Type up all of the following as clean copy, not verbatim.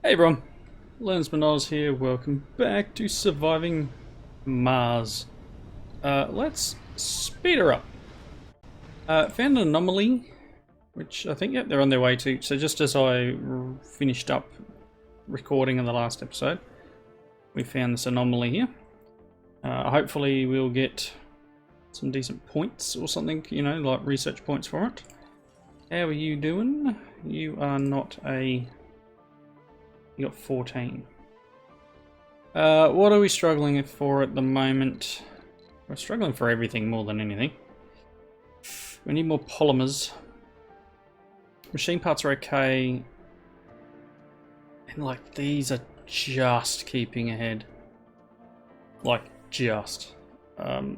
Hey everyone, Learnsman here, welcome back to Surviving Mars. Let's speed her up. Found an anomaly, which I think, yep, they're on their way to. So just as I finished up recording in the last episode, we found this anomaly here. Hopefully we'll get some decent points or something, you know, like research points for it. How are you doing? You are not a... You got 14. What are we struggling for at the moment? We're struggling for everything more than anything. We need more polymers. Machine parts are okay. And like these are just keeping ahead. Like just.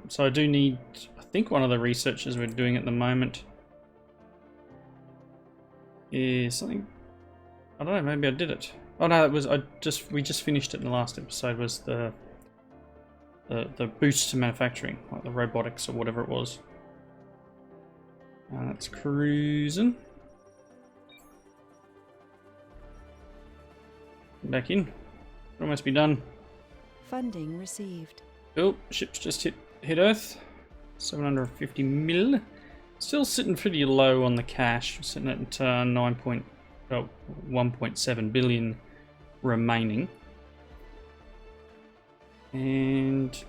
So I do need, I think one of the researches we're doing at the moment is something, I don't know, maybe I did it. Oh no, it was we just finished it in the last episode. Was the boost to manufacturing, like the robotics or whatever it was. That's cruising. Back in. Almost be done. Funding received. Oh, ship's just hit Earth. 750 mil. Still sitting pretty low on the cash. We're sitting at 1.7 billion remaining. And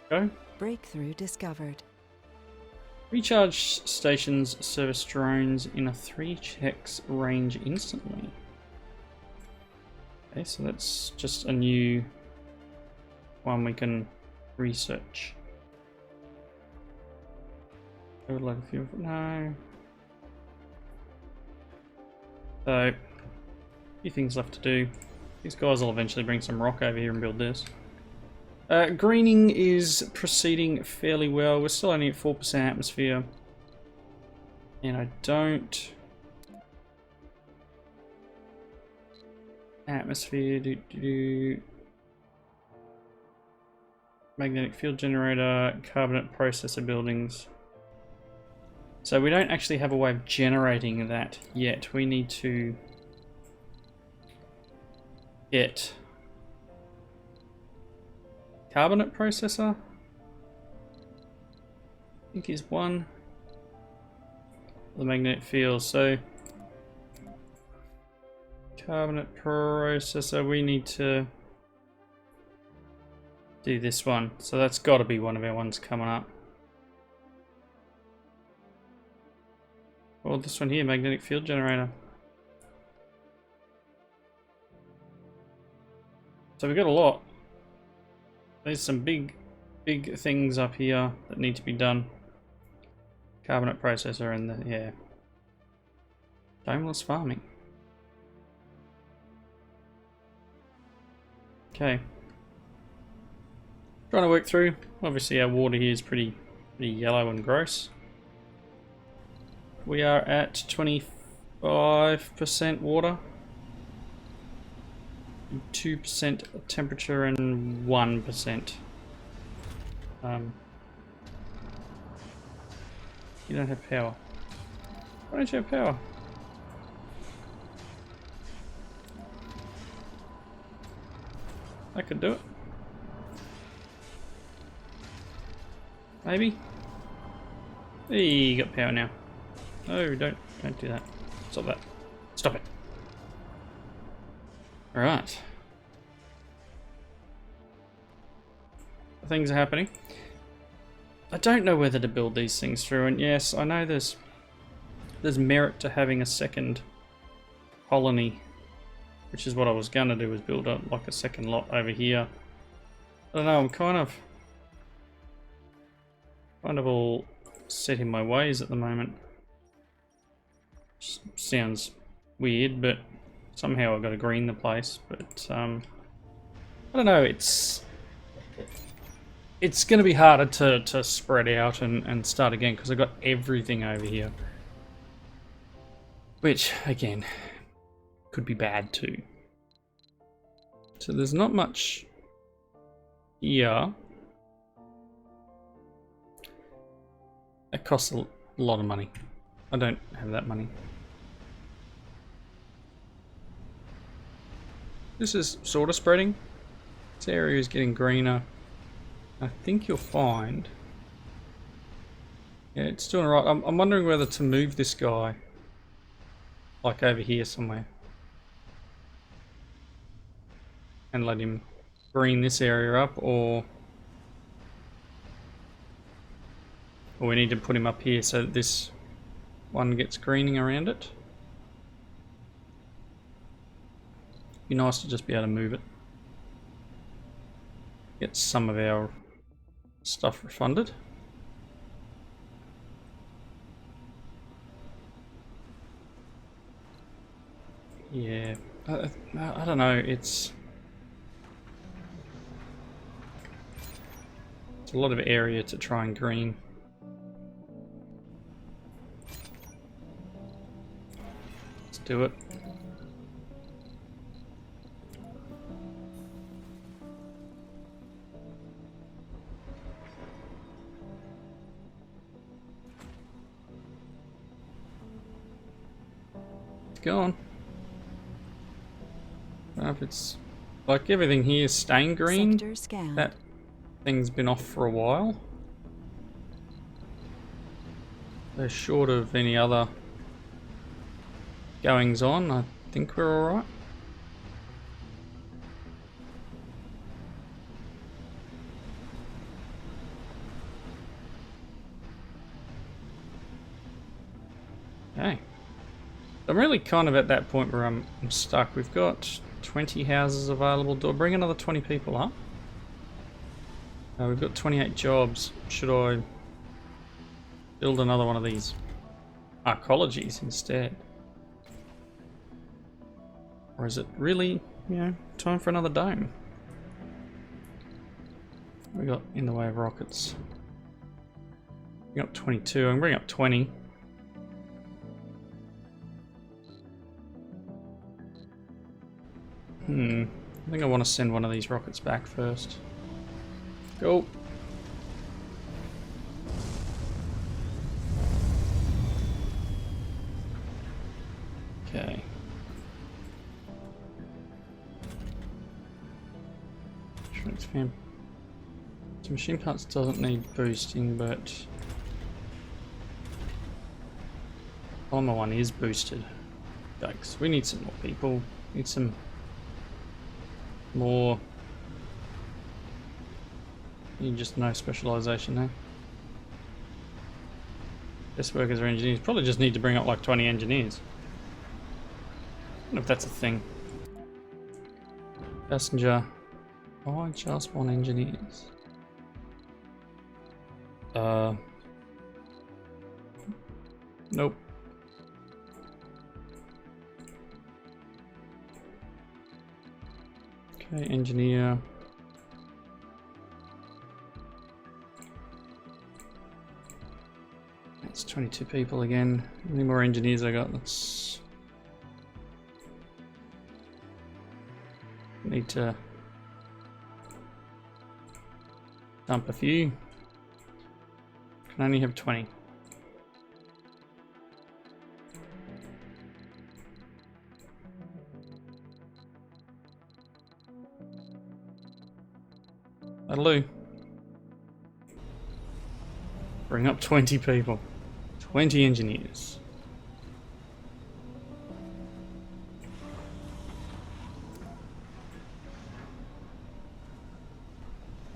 go. Breakthrough discovered. Recharge stations service drones in a 3 checks range instantly. Okay, so that's just a new one we can research. Overload a few. No. So, a few things left to do. These guys will eventually bring some rock over here and build this. Greening is proceeding fairly well. We're still only at 4% atmosphere. And I don't... Atmosphere, magnetic field generator, carbonate processor buildings. So we don't actually have a way of generating that yet. We need to get carbonate processor. I think is one. The magnetic field. So carbonate processor. We need to do this one. So that's got to be one of our ones coming up. Or this one here, magnetic field generator. So we've got a lot. There's some big things up here that need to be done. Carbonate processor and the, yeah. Domeless farming. Okay. Trying to work through. Obviously our water here is pretty yellow and gross. We are at 25% water, 2% temperature, and 1%. You don't have power. Why don't you have power? I could do it. Maybe. Hey, you got power now. No, don't do that. Stop that. Stop it. Alright. Things are happening. I don't know whether to build these things through, and yes, I know there's merit to having a second colony, which is what I was gonna do, was build up like a second lot over here. I don't know, I'm kind of all set in my ways at the moment. Sounds weird, but somehow I've got to green the place. But I don't know. It's going to be harder to spread out and start again because I've got everything over here, which again could be bad too. So there's not much here. It costs a lot of money. I don't have that money. This is sort of spreading. This area is getting greener. I think you'll find... Yeah, it's doing alright. I'm wondering whether to move this guy. Like over here somewhere. And let him green this area up, or we need to put him up here so that this one gets greening around it. Be nice to just be able to move it. Get some of our stuff refunded. Yeah, I don't know, it's a lot of area to try and green. Let's do it. It's going. I don't know if it's like everything here is staying green. Sector scanned. That thing's been off for a while. They're short of any other goings on. I think we're alright. Okay. I'm really kind of at that point where I'm stuck. We've got 20 houses available. Do I bring another 20 people up? We've got 28 jobs. Should I build another one of these colonies instead? Or is it really, you know, time for another dome? We got in the way of rockets. We got 22. I'm gonna bring up 20. I think I want to send one of these rockets back first. Go. Okay. Fan. So machine parts doesn't need boosting, but polymer one is boosted. Yikes. We need some more people. Need some more. You just no specialization there. Best workers or engineers. Probably just need to bring up like 20 engineers. I don't know if that's a thing. Passenger. Oh, I just want engineers. Nope. Okay, engineer. That's 22 people again. How many more engineers I got? Let's need to dump a few. Can only have 20. That'll do. Bring up 20 people. 20 engineers.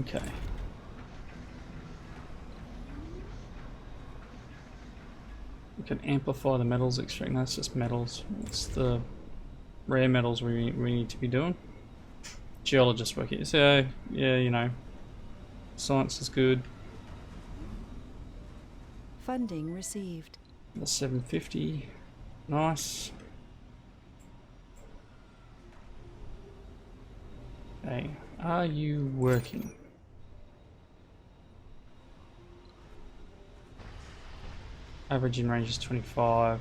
Okay. We can amplify the metals extract. No, that's just metals. It's the rare metals we need to be doing. Geologist work here. So, yeah, you know, science is good. Funding received. The 750. Nice. Okay, are you working? Average in range is 25.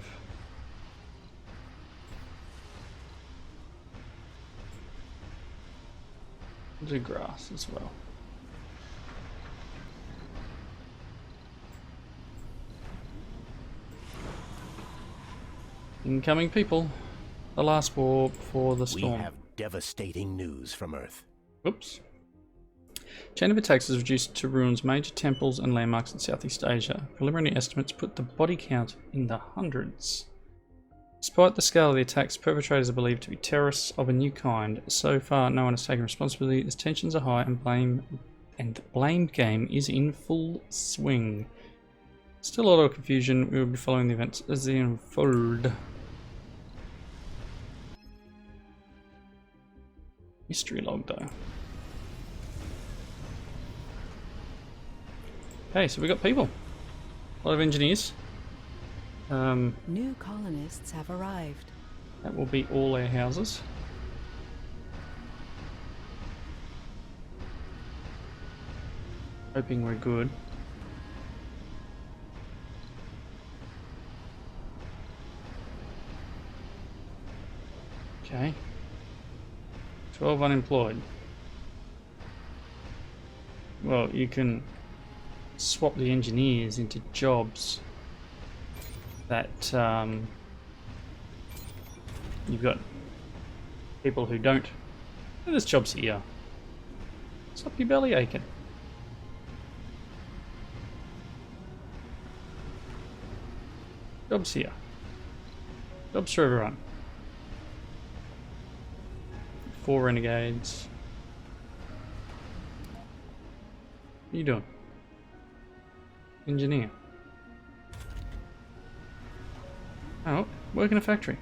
Do grass as well. Incoming people. The last war before the storm. We have devastating news from Earth. Oops. Chain of attacks has reduced to ruins major temples and landmarks in Southeast Asia. Preliminary estimates put the body count in the hundreds. Despite the scale of the attacks, perpetrators are believed to be terrorists of a new kind. So far, no one has taken responsibility as tensions are high and the blame game is in full swing. Still a lot of confusion. We will be following the events as they unfold. History log though. Okay, so we got people. A lot of engineers. New colonists have arrived. That will be all our houses. Hoping we're good. Okay. 12 unemployed. Well, you can swap the engineers into jobs that you've got people who don't. There's jobs here. Stop your belly aching. Jobs here. Jobs for everyone. 4 renegades. What are you doing? Engineer. Oh, work in a factory.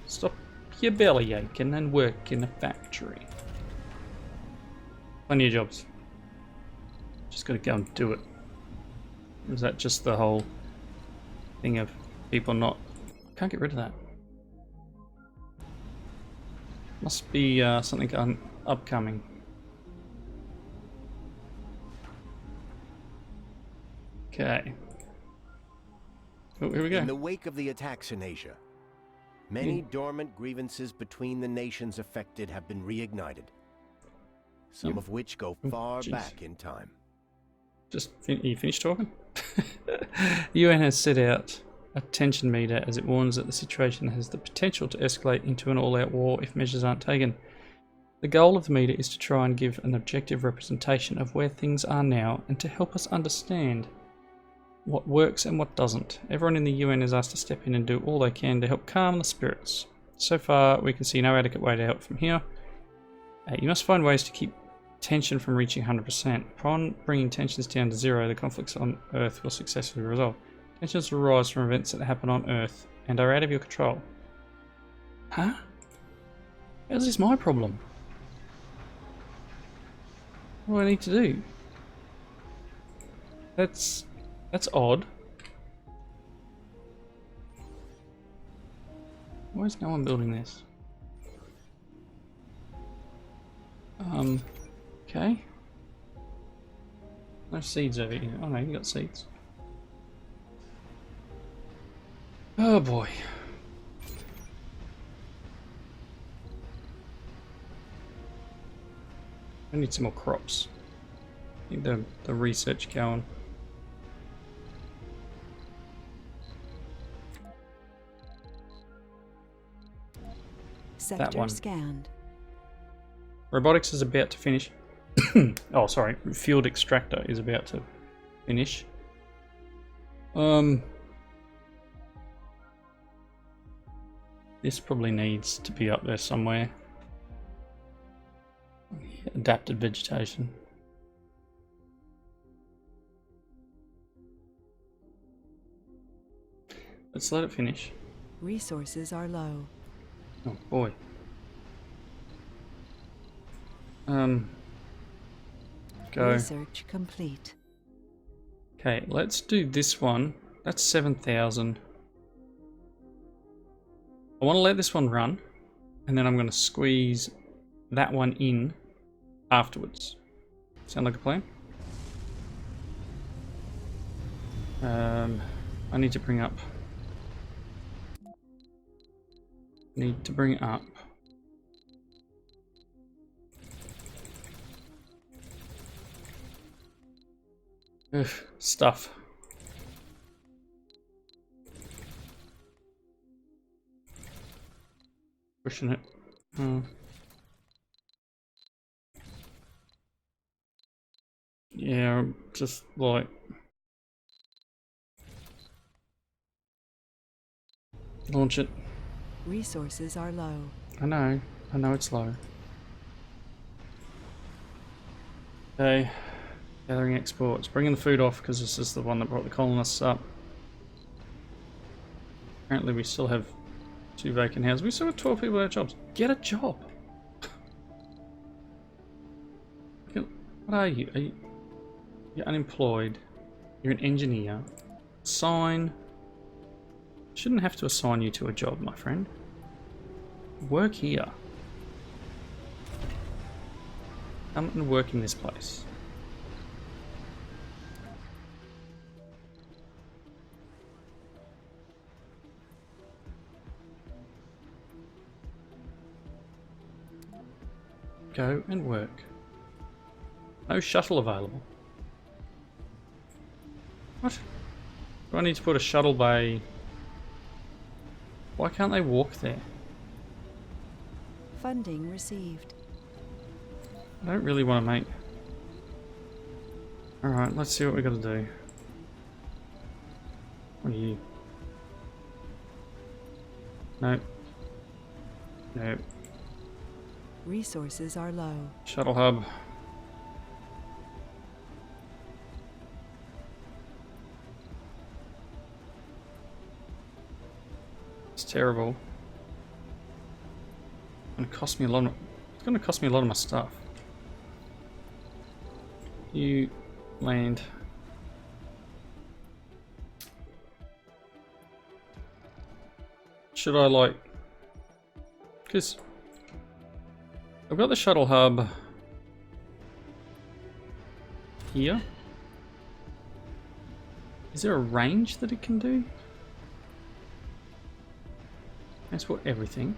Stop your belly aching and work in a factory. Plenty of jobs. Just gotta go and do it. Or is that just the whole thing of people not... Can't get rid of that. Must be something upcoming. Okay. Oh, here we go. In the wake of the attacks in Asia, many dormant grievances between the nations affected have been reignited, some of which go far back in time. You finished talking? The UN has set out a tension meter as it warns that the situation has the potential to escalate into an all-out war if measures aren't taken. The goal of the meter is to try and give an objective representation of where things are now and to help us understand what works and what doesn't. Everyone in the UN is asked to step in and do all they can to help calm the spirits. So far, we can see no adequate way to help from here. You must find ways to keep tension from reaching 100%. Upon bringing tensions down to 0, the conflicts on Earth will successfully resolve. Tensions will arise from events that happen on Earth and are out of your control. Huh? How's this my problem? What do I need to do? That's odd. Why is no one building this? Okay. No seeds over here. Oh no, you got seeds. Oh boy. I need some more crops. Need the research going. Sector scanned. Robotics is about to finish. Oh, sorry. Field extractor is about to finish. This probably needs to be up there somewhere. Adapted vegetation. Let's let it finish. Resources are low. Oh boy. Go. Research complete. Okay, let's do this one. That's 7,000. I want to let this one run, and then I'm going to squeeze that one in afterwards. Sound like a plan? I need to bring up. Ugh, stuff. Pushing it. Yeah, just like... Launch it. Resources are low. I know it's low. Okay, gathering exports. Bringing the food off because this is the one that brought the colonists up. Apparently we still have 2 vacant houses. We still have 12 people without jobs. Get a job! What are you? You're unemployed. You're an engineer. Assign. Shouldn't have to assign you to a job, my friend. Work here. Come and work in this place. Go and work. No shuttle available. What? Do I need to put a shuttle bay? Why can't they walk there? Funding received. I don't really want to make... Alright, let's see what we gotta do. What are you? Nope. Nope. Resources are low. Shuttle hub. It's terrible. It's gonna cost me a lot of... It's gonna cost me a lot of my stuff. You land. Should I like... Because I've got the shuttle hub here. Is there a range that it can do? Transport everything.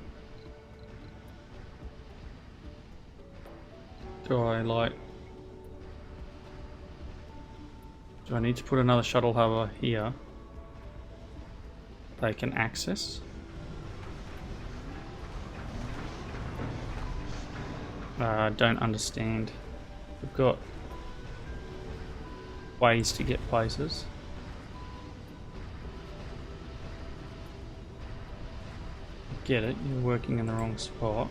Do I like... Do I need to put another shuttle hub here they can access? I don't understand. We've got ways to get places. Get it, you're working in the wrong spot.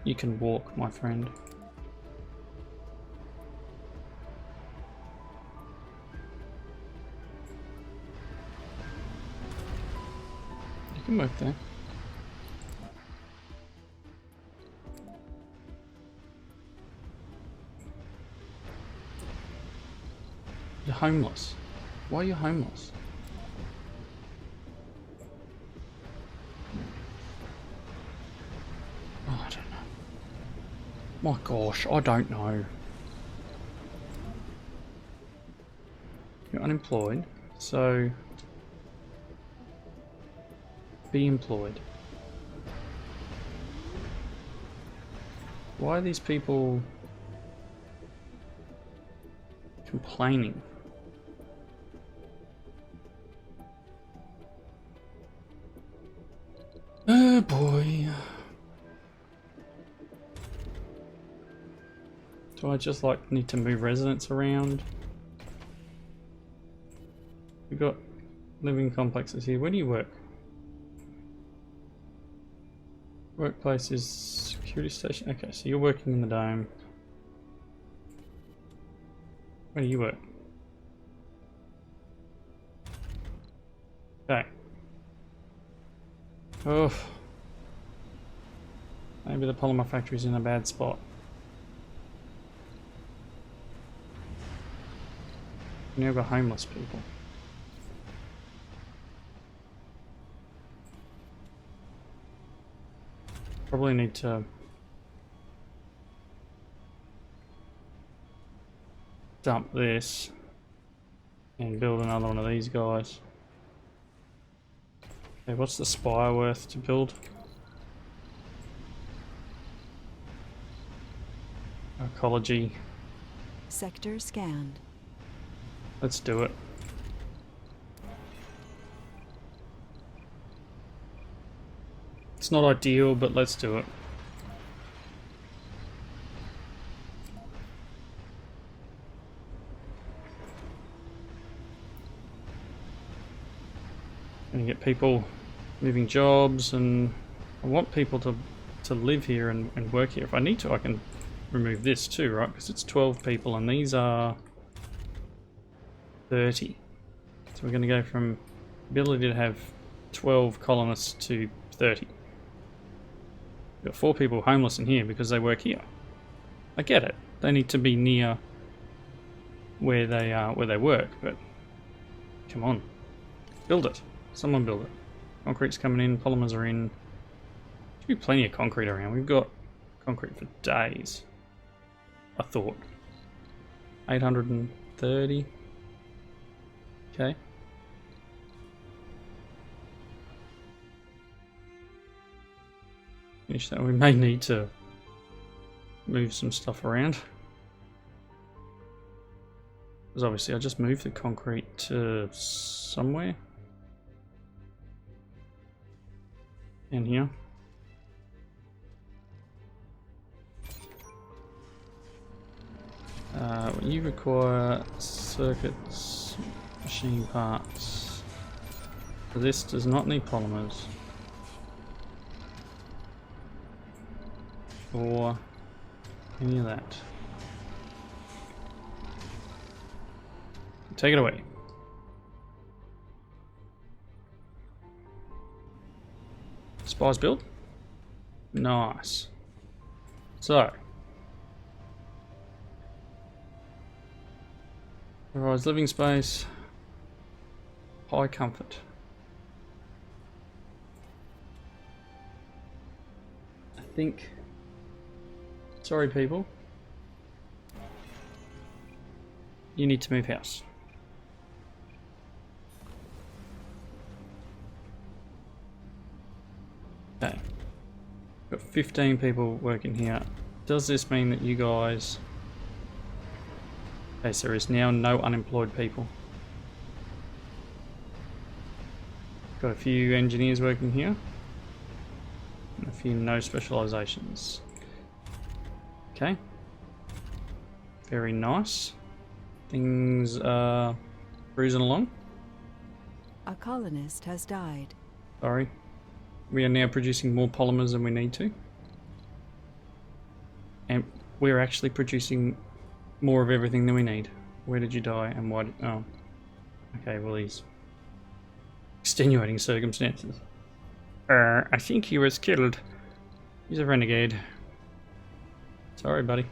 You can walk, my friend. You can work there. You're homeless. Why are you homeless? Oh, I don't know. My gosh, I don't know. You're unemployed, so be employed. Why are these people complaining? Oh boy. Do I just like need to move residents around? We've got living complexes here. Where do you work? Workplace is security station. Okay, so you're working in the dome. Where do you work? Okay. Oh. Maybe the polymer factory's in a bad spot. We now got homeless people. Probably need to dump this and build another one of these guys. Okay, what's the spire worth to build? Ecology. Sector scanned. Let's do it. It's not ideal, but let's do it. Gonna get people moving jobs, and I want people to live here and work here. If I need to, I can remove this too, right? Because it's 12 people and these are 30. So we're going to go from ability to have 12 colonists to 30. We've got 4 people homeless in here because they work here. I get it. They need to be near where they work, but come on, build it. Someone build it. Concrete's coming in. Polymers are in. Should be plenty of concrete around. We've got concrete for days. I thought 830. Okay. Finish that. We may need to move some stuff around. Because obviously I just moved the concrete to somewhere. In here. You require circuits, machine parts. This does not need polymers. Or any of that. Take it away. Spies build? Nice. So. Provides living space. High comfort. I think... Sorry people. You need to move house. Okay. Got 15 people working here. Does this mean that you guys... Okay, so there is now no unemployed people. Got a few engineers working here. And a few no specializations. Okay. Very nice. Things are cruising along. A colonist has died. Sorry. We are now producing more polymers than we need to. And we're actually producing more of everything than we need. Where did you die and why did... Oh. Okay, well these extenuating circumstances. I think he was killed. He's a renegade. Sorry, buddy.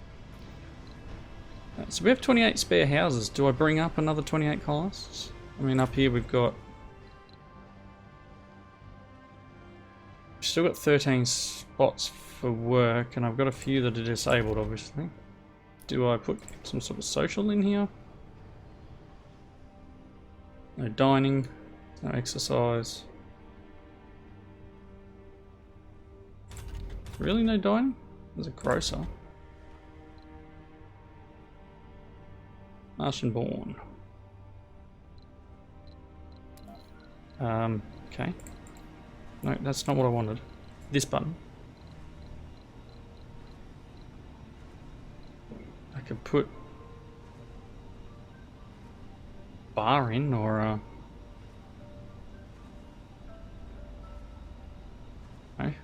So we have 28 spare houses. Do I bring up another 28 colonists? I mean, up here we've got... We've still got 13 spots for work, and I've got a few that are disabled, obviously. Do I put some sort of social in here? No dining, no exercise. Really no dining? There's a grocer. Martian born. Okay. No, that's not what I wanted. This button. I could put bar in or okay.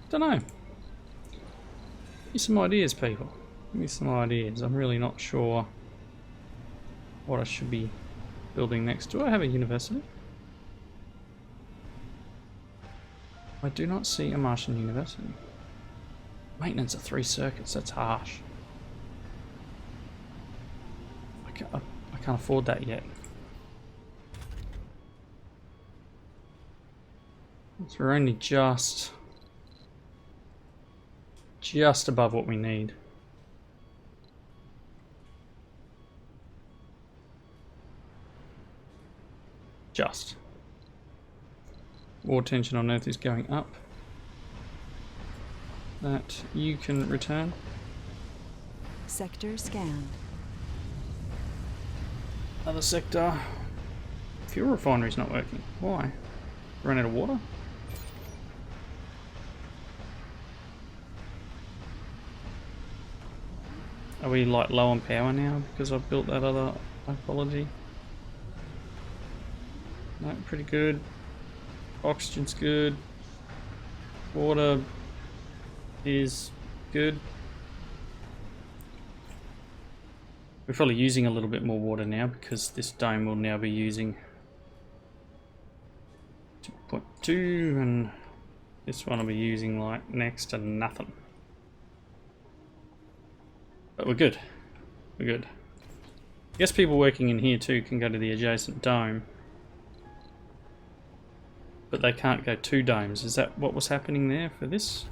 Don't know. Give me some ideas, people. Give me some ideas. I'm really not sure what I should be building next. Do I have a university? I do not see a Martian university. Maintenance of 3 circuits, that's harsh. I can't afford that yet. So we're only just above what we need. Just. War tension on Earth is going up. That you can return. Sector scanned. Other sector. Fuel refinery's not working. Why? Run out of water? Are we like low on power now because I've built that other typology? No, pretty good. Oxygen's good. Water is good. We're probably using a little bit more water now because this dome will now be using 2.2 and this one will be using like next to nothing. But we're good. We're good. I guess people working in here too can go to the adjacent dome. But they can't go 2 domes. Is that what was happening there for this?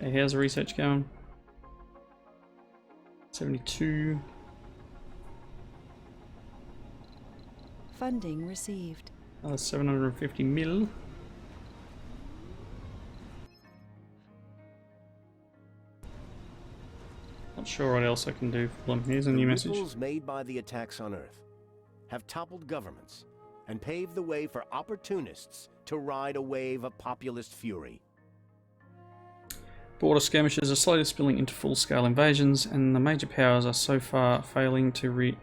Okay, how's the research going? 72. Funding received. 750 mil. Not sure what else I can do for them. Here's a new message. The ripples made by the attacks on Earth have toppled governments and paved the way for opportunists to ride a wave of populist fury. Border skirmishes are slowly spilling into full-scale invasions, and the major powers are so far failing to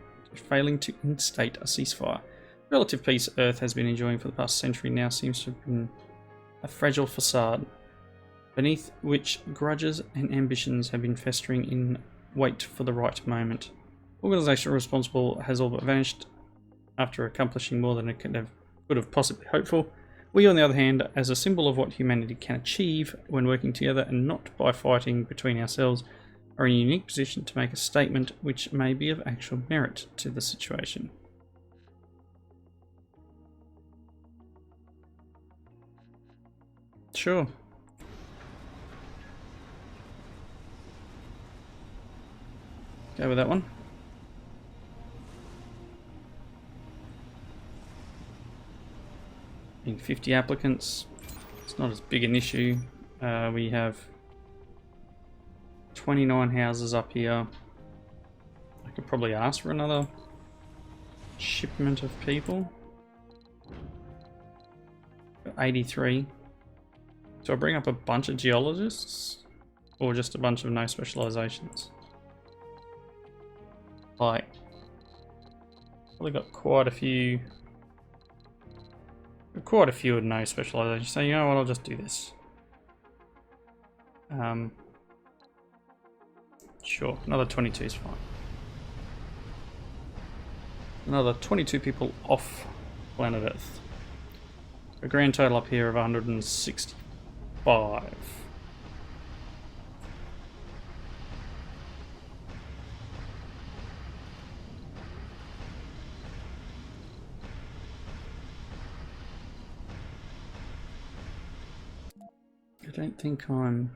instate a ceasefire. The relative peace Earth has been enjoying for the past century now seems to have been a fragile facade, beneath which grudges and ambitions have been festering in wait for the right moment. The organisation responsible has all but vanished after accomplishing more than it could have possibly hoped for. We, on the other hand, as a symbol of what humanity can achieve when working together and not by fighting between ourselves, are in a unique position to make a statement which may be of actual merit to the situation. Sure. Go with that one. In 50 applicants, it's not as big an issue. We have 29 houses up here. I could probably ask for another shipment of people. 83. Do I bring up a bunch of geologists? Or just a bunch of no specializations? Like, probably got quite a few with no specialization. So you know what, I'll just do this. Sure, another 22 is fine. Another 22 people off planet Earth. A grand total up here of 165. I don't think I'm...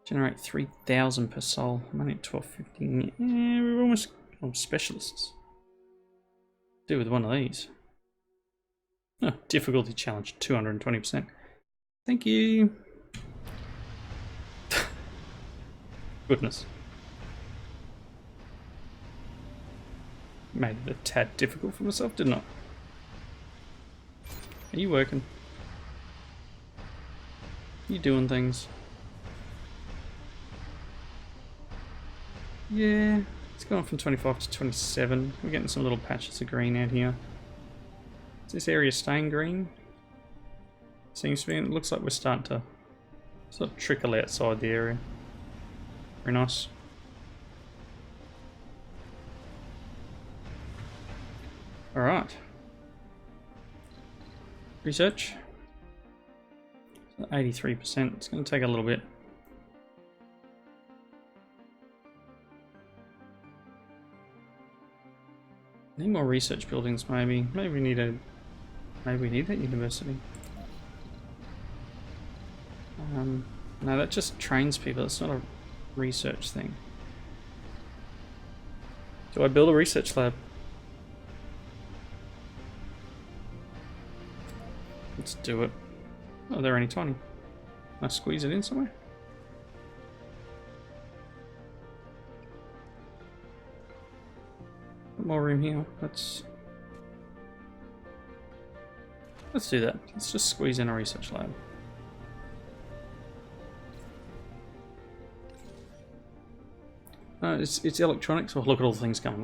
Generate 3,000 per soul. I'm only at 1250. Yeah, we're almost specialists. Do with one of these. Oh, difficulty challenge 220%. Thank you. Goodness. Made it a tad difficult for myself, didn't I? Are you working? You doing things? Yeah, it's gone from 25 to 27. We're getting some little patches of green out here. Is this area staying green? Seems to be. It looks like we're starting to sort of trickle outside the area. Very nice. Alright. Research. 83%. It's going to take a little bit. Need more research buildings, maybe. Maybe we need that university. No, that just trains people. It's not a research thing. Do I build a research lab? Let's do it. Oh, they're only tiny. Can I squeeze it in somewhere? More room here. Let's do that. Let's just squeeze in a research lab. It's electronics. Oh, look at all the things coming.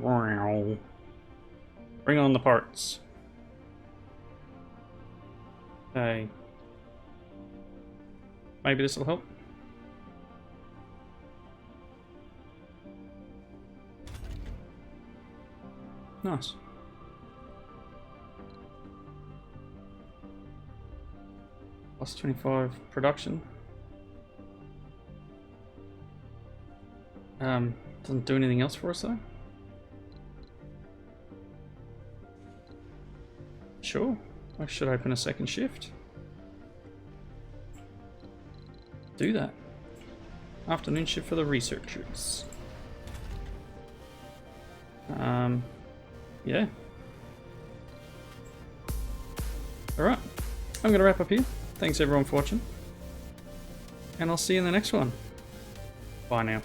Bring on the parts. Okay. Maybe this will help. Nice. Plus 25 production. Doesn't do anything else for us though. Sure, I should open a second shift. Do that. Afternoon shift for the researchers. Yeah. Alright, I'm going to wrap up here. Thanks everyone for watching. And I'll see you in the next one. Bye now.